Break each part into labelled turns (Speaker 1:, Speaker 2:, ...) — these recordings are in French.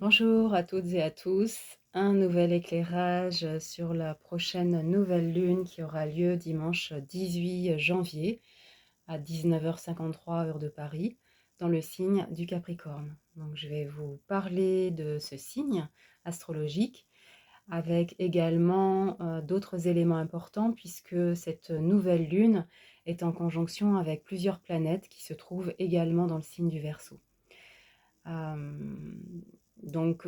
Speaker 1: Bonjour à toutes et à tous. Un nouvel éclairage sur la prochaine nouvelle lune qui aura lieu dimanche 18 janvier à 19h53 heure de Paris dans le signe du Capricorne. Donc je vais vous parler de ce signe astrologique avec également d'autres éléments importants puisque cette nouvelle lune est en conjonction avec plusieurs planètes qui se trouvent également dans le signe du Verseau. Donc,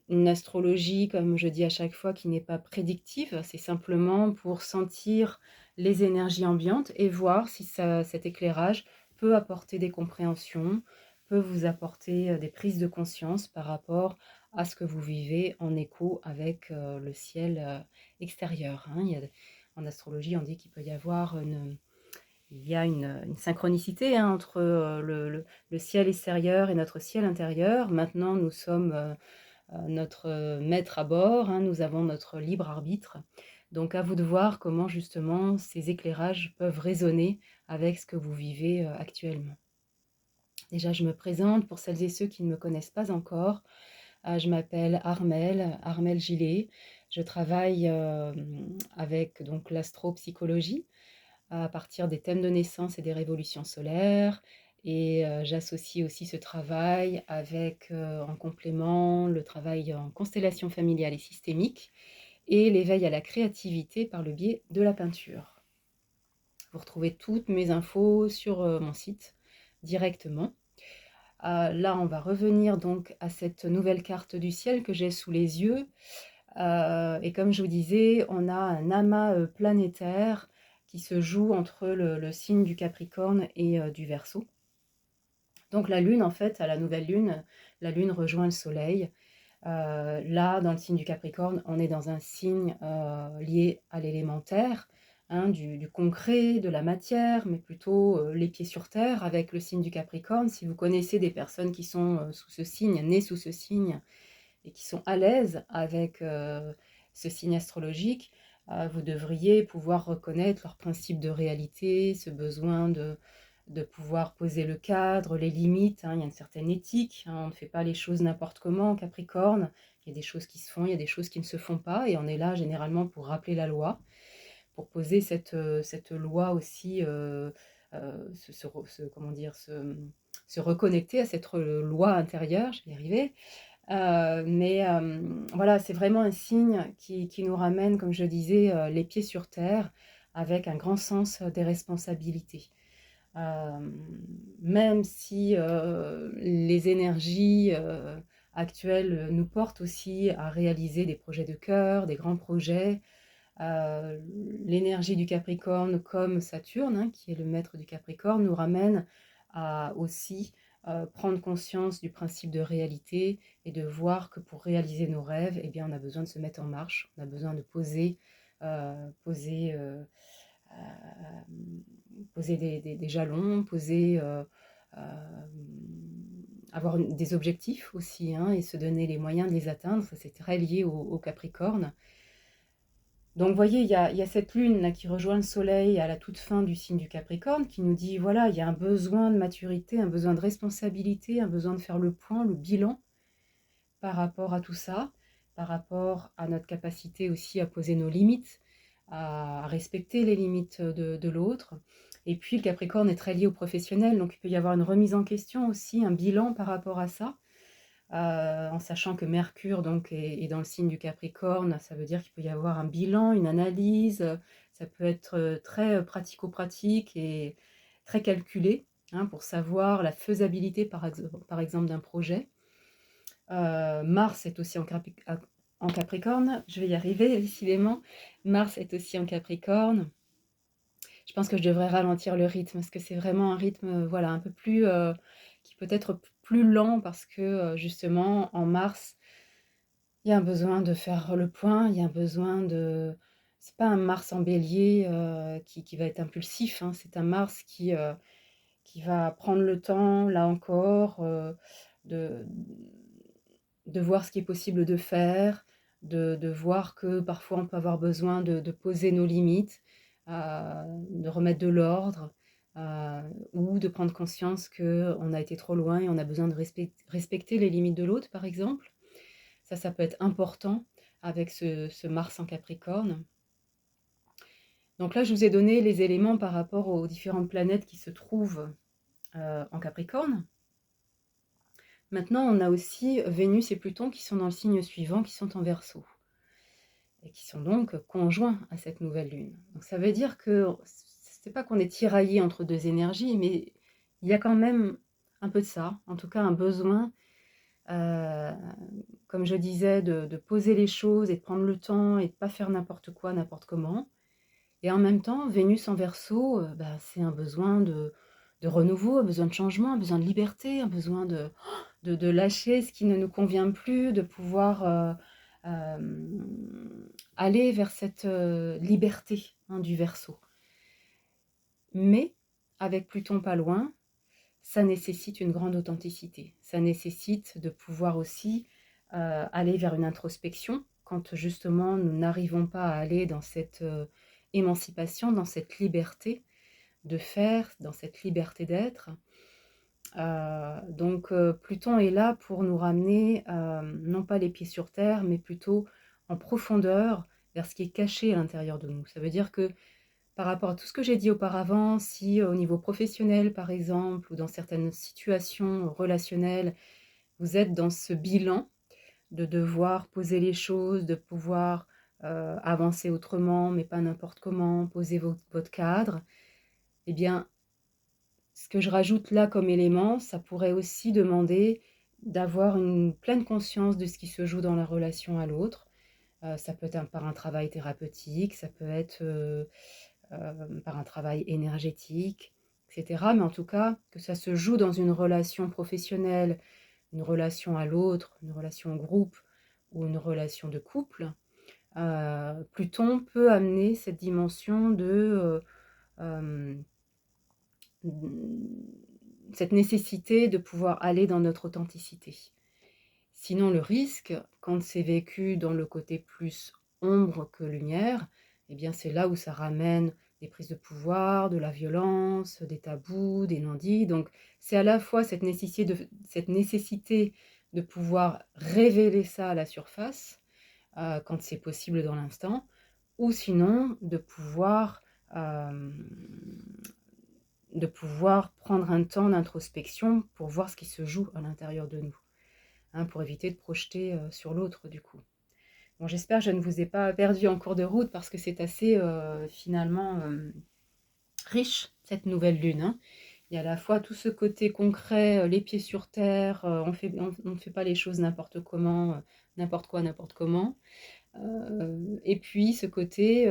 Speaker 1: une astrologie, comme je dis à chaque fois, qui n'est pas prédictive, c'est simplement pour sentir les énergies ambiantes et voir si cet éclairage peut apporter des compréhensions, peut vous apporter des prises de conscience par rapport à ce que vous vivez en écho avec le ciel extérieur. Hein. En astrologie, on dit qu'il peut y avoir une synchronicité hein, entre le ciel extérieur et notre ciel intérieur. Maintenant, nous sommes notre maître à bord, hein, nous avons notre libre arbitre. Donc à vous de voir comment justement ces éclairages peuvent résonner avec ce que vous vivez actuellement. Déjà, je me présente pour celles et ceux qui ne me connaissent pas encore. Je m'appelle Armelle Gillet. Je travaille avec donc l'astropsychologie à partir des thèmes de naissance et des révolutions solaires. Et j'associe aussi ce travail avec, en complément, le travail en constellation familiale et systémique et l'éveil à la créativité par le biais de la peinture. Vous retrouvez toutes mes infos sur mon site directement. Là, on va revenir donc à cette nouvelle carte du ciel que j'ai sous les yeux. Et comme je vous disais, on a un amas planétaire qui se joue entre le signe du Capricorne et du Verseau. Donc la Lune, en fait, à la nouvelle Lune, la Lune rejoint le Soleil. Là, dans le signe du Capricorne, on est dans un signe lié à l'élémentaire, hein, du concret, de la matière, mais plutôt les pieds sur terre avec le signe du Capricorne. Si vous connaissez des personnes qui sont sous ce signe, nées sous ce signe, et qui sont à l'aise avec ce signe astrologique, vous devriez pouvoir reconnaître leur principe de réalité, ce besoin de pouvoir poser le cadre, les limites. Hein. Il y a une certaine éthique, hein. On ne fait pas les choses n'importe comment en Capricorne. Il y a des choses qui se font, il y a des choses qui ne se font pas, et on est là généralement pour rappeler la loi, pour poser cette loi aussi, comment dire, se reconnecter à cette loi intérieure, je vais y arriver. Voilà, c'est vraiment un signe qui nous ramène, comme je disais, les pieds sur terre, avec un grand sens des responsabilités. Même si les énergies actuelles nous portent aussi à réaliser des projets de cœur, des grands projets, l'énergie du Capricorne, comme Saturne, hein, qui est le maître du Capricorne, nous ramène à aussi prendre conscience du principe de réalité et de voir que pour réaliser nos rêves, eh bien, on a besoin de se mettre en marche, on a besoin de poser des jalons, avoir des objectifs aussi, hein, et se donner les moyens de les atteindre. Ça, c'est très lié au Capricorne. Donc, vous voyez, il y a cette lune là qui rejoint le soleil à la toute fin du signe du Capricorne, qui nous dit, voilà, il y a un besoin de maturité, un besoin de responsabilité, un besoin de faire le point, le bilan par rapport à tout ça, par rapport à notre capacité aussi à poser nos limites, à respecter les limites de l'autre. Et puis le Capricorne est très lié au professionnel, donc il peut y avoir une remise en question aussi, un bilan par rapport à ça. En sachant que Mercure donc est dans le signe du Capricorne, ça veut dire qu'il peut y avoir un bilan, une analyse, ça peut être très pratico-pratique et très calculé, hein, pour savoir la faisabilité par exemple d'un projet. Mars est aussi en Capricorne, je vais y arriver décidément. Mars est aussi en Capricorne. Je pense que je devrais ralentir le rythme, parce que c'est vraiment un rythme, voilà, un peu plus, qui peut être plus lent parce que, justement, en mars, il y a un besoin de faire le point, il y a un besoin de c'est pas un Mars en Bélier, qui va être impulsif, hein. C'est un Mars qui va prendre le temps, là encore, de de voir ce qui est possible de faire, de voir que parfois on peut avoir besoin de poser nos limites, de remettre de l'ordre, ou de prendre conscience qu'on a été trop loin et on a besoin de respecter les limites de l'autre, par exemple. Ça peut être important avec ce Mars en Capricorne. Donc là, je vous ai donné les éléments par rapport aux différentes planètes qui se trouvent en Capricorne. Maintenant, on a aussi Vénus et Pluton qui sont dans le signe suivant, qui sont en Verseau, et qui sont donc conjoints à cette nouvelle lune. Donc ça veut dire que c'est pas qu'on est tiraillé entre deux énergies, mais il y a quand même un peu de ça, en tout cas un besoin, euh, comme je disais, de poser les choses et de prendre le temps et de pas faire n'importe quoi, n'importe comment. Et en même temps, Vénus en Verseau, c'est un besoin de renouveau, un besoin de changement, un besoin de liberté, un besoin de lâcher ce qui ne nous convient plus, de pouvoir aller vers cette liberté, hein, du Verseau. Mais avec Pluton pas loin, ça nécessite une grande authenticité. Ça nécessite de pouvoir aussi aller vers une introspection quand justement nous n'arrivons pas à aller dans cette émancipation, dans cette liberté de faire, dans cette liberté d'être. Donc Pluton est là pour nous ramener, non pas les pieds sur terre, mais plutôt en profondeur vers ce qui est caché à l'intérieur de nous. Ça veut dire que par rapport à tout ce que j'ai dit auparavant, si au niveau professionnel par exemple, ou dans certaines situations relationnelles, vous êtes dans ce bilan de devoir poser les choses, de pouvoir avancer autrement, mais pas n'importe comment, poser votre cadre, eh bien, ce que je rajoute là comme élément, ça pourrait aussi demander d'avoir une pleine conscience de ce qui se joue dans la relation à l'autre. Ça peut être par un travail thérapeutique, ça peut être par un travail énergétique, etc. Mais en tout cas, que ça se joue dans une relation professionnelle, une relation à l'autre, une relation au groupe ou une relation de couple, Pluton peut amener cette dimension de cette nécessité de pouvoir aller dans notre authenticité. Sinon, le risque, quand c'est vécu dans le côté plus ombre que lumière, eh bien c'est là où ça ramène des prises de pouvoir, de la violence, des tabous, des non-dits. Donc c'est à la fois cette nécessité de pouvoir révéler ça à la surface, quand c'est possible dans l'instant, ou sinon euh, de pouvoir prendre un temps d'introspection pour voir ce qui se joue à l'intérieur de nous, hein, pour éviter de projeter sur l'autre du coup. Bon, j'espère que je ne vous ai pas perdu en cours de route parce que c'est assez finalement riche cette nouvelle lune, hein. Il y a à la fois tout ce côté concret, les pieds sur terre, on ne fait pas les choses n'importe comment, n'importe quoi, n'importe comment. Et puis ce côté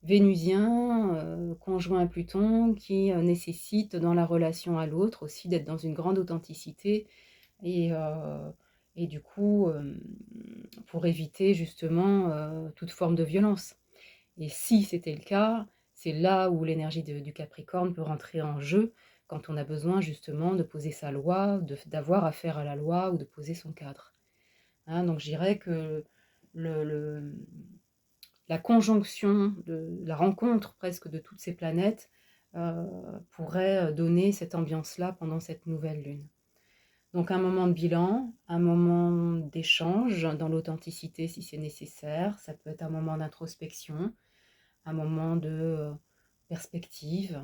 Speaker 1: vénusien, conjoint à Pluton, qui nécessite dans la relation à l'autre aussi d'être dans une grande authenticité et, euh, et du coup, pour éviter justement toute forme de violence. Et si c'était le cas, c'est là où l'énergie du Capricorne peut rentrer en jeu, quand on a besoin justement de poser sa loi, d'avoir affaire à la loi ou de poser son cadre. Hein, donc je dirais que le, la conjonction, la rencontre presque de toutes ces planètes euh, pourrait donner cette ambiance-là pendant cette nouvelle lune. Donc un moment de bilan, un moment d'échange dans l'authenticité si c'est nécessaire, ça peut être un moment d'introspection, un moment de perspective,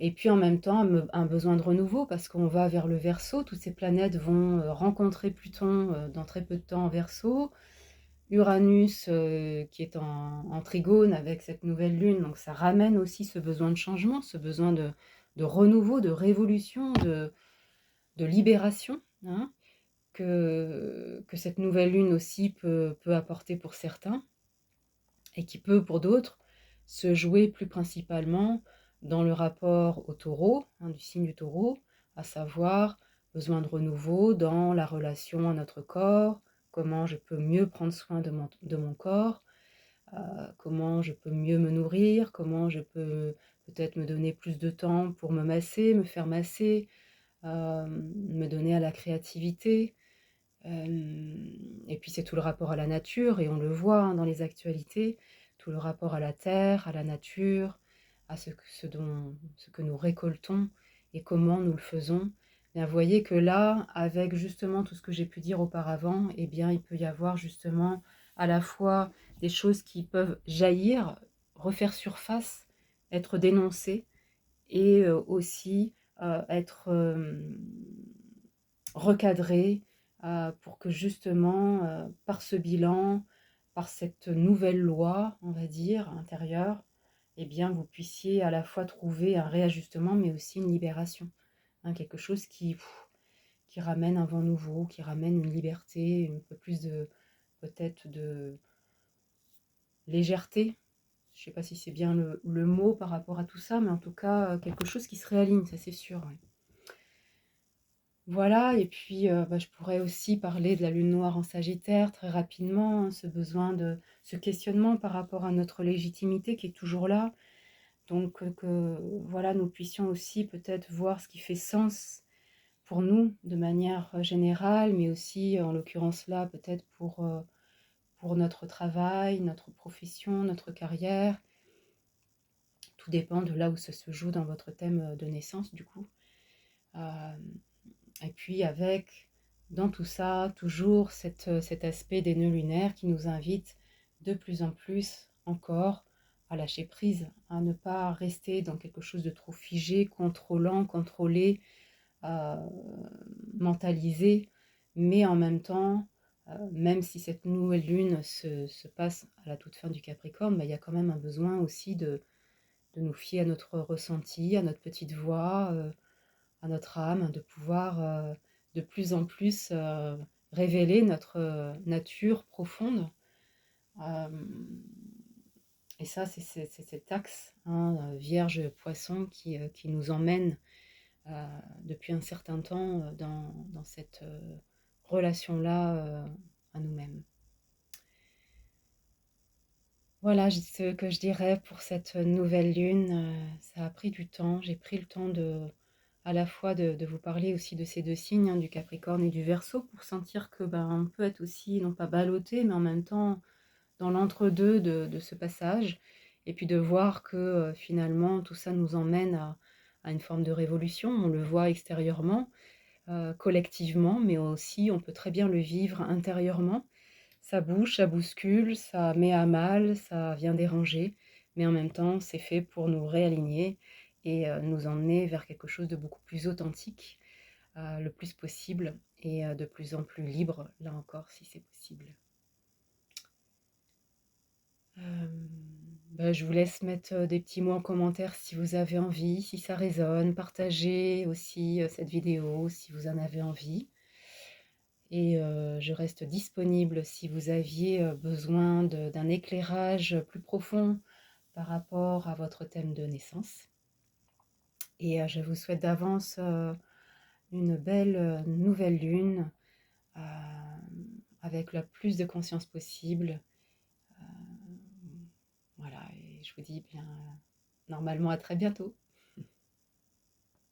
Speaker 1: et puis en même temps un besoin de renouveau parce qu'on va vers le Verseau, toutes ces planètes vont rencontrer Pluton dans très peu de temps en Verseau, Uranus qui est en trigone avec cette nouvelle lune, donc ça ramène aussi ce besoin de changement, ce besoin de renouveau, de révolution, de libération, hein, que cette nouvelle lune aussi peut apporter pour certains, et qui peut pour d'autres se jouer plus principalement dans le rapport au taureau, hein, du signe du taureau, à savoir besoin de renouveau dans la relation à notre corps, comment je peux mieux prendre soin de mon corps, comment je peux mieux me nourrir, comment je peux peut-être me donner plus de temps pour me masser, me faire masser, me donner à la créativité. Et puis c'est tout le rapport à la nature, et on le voit, hein, dans les actualités, tout le rapport à la terre, à la nature, à ce que nous récoltons et comment nous le faisons, Bien, vous voyez que là, avec justement tout ce que j'ai pu dire auparavant, eh bien, il peut y avoir justement à la fois des choses qui peuvent jaillir, refaire surface, être dénoncées et aussi, être, recadrées, pour que justement, par ce bilan, par cette nouvelle loi, on va dire, intérieure, eh bien, vous puissiez à la fois trouver un réajustement, mais aussi une libération, hein, quelque chose qui ramène un vent nouveau, qui ramène une liberté, un peu plus de peut-être de légèreté. Je ne sais pas si c'est bien le mot par rapport à tout ça, mais en tout cas, quelque chose qui se réaligne, ça c'est sûr, ouais. Voilà, et puis bah, je pourrais aussi parler de la lune noire en Sagittaire très rapidement, hein, ce besoin de ce questionnement par rapport à notre légitimité qui est toujours là. Donc que voilà, nous puissions aussi peut-être voir ce qui fait sens pour nous de manière générale, mais aussi en l'occurrence là peut-être pour notre travail, notre profession, notre carrière. Tout dépend de là où ça se joue dans votre thème de naissance du coup. Euh, et puis avec, dans tout ça, toujours cet aspect des nœuds lunaires qui nous invite de plus en plus encore à lâcher prise, à ne pas rester dans quelque chose de trop figé, contrôlant, contrôlé, euh, mentalisé, mais en même temps, même si cette nouvelle lune se passe à la toute fin du Capricorne, bah, il y a quand même un besoin aussi de nous fier à notre ressenti, à notre petite voix, à notre âme, de pouvoir de plus en plus révéler notre nature profonde. Euh, et ça, c'est cet axe, hein, Vierge-Poisson qui nous emmène depuis un certain temps dans cette relation-là à nous-mêmes. Voilà ce que je dirais pour cette nouvelle lune. Ça a pris du temps. J'ai pris le temps à la fois de vous parler aussi de ces deux signes, hein, du Capricorne et du Verseau, pour sentir que on peut être aussi, non pas ballotté, mais en même temps dans l'entre-deux de ce passage. Et puis de voir que finalement tout ça nous emmène à une forme de révolution. On le voit extérieurement, collectivement, mais aussi on peut très bien le vivre intérieurement. Ça bouge, ça bouscule, ça met à mal, ça vient déranger, mais en même temps, c'est fait pour nous réaligner et nous emmener vers quelque chose de beaucoup plus authentique, le plus possible, et de plus en plus libre, là encore, si c'est possible. Je vous laisse mettre des petits mots en commentaire si vous avez envie, si ça résonne, partagez aussi cette vidéo si vous en avez envie. Et je reste disponible si vous aviez besoin d'un éclairage plus profond par rapport à votre thème de naissance. Et je vous souhaite d'avance une belle nouvelle lune euh, avec la plus de conscience possible. Voilà, et je vous dis bien normalement à très bientôt.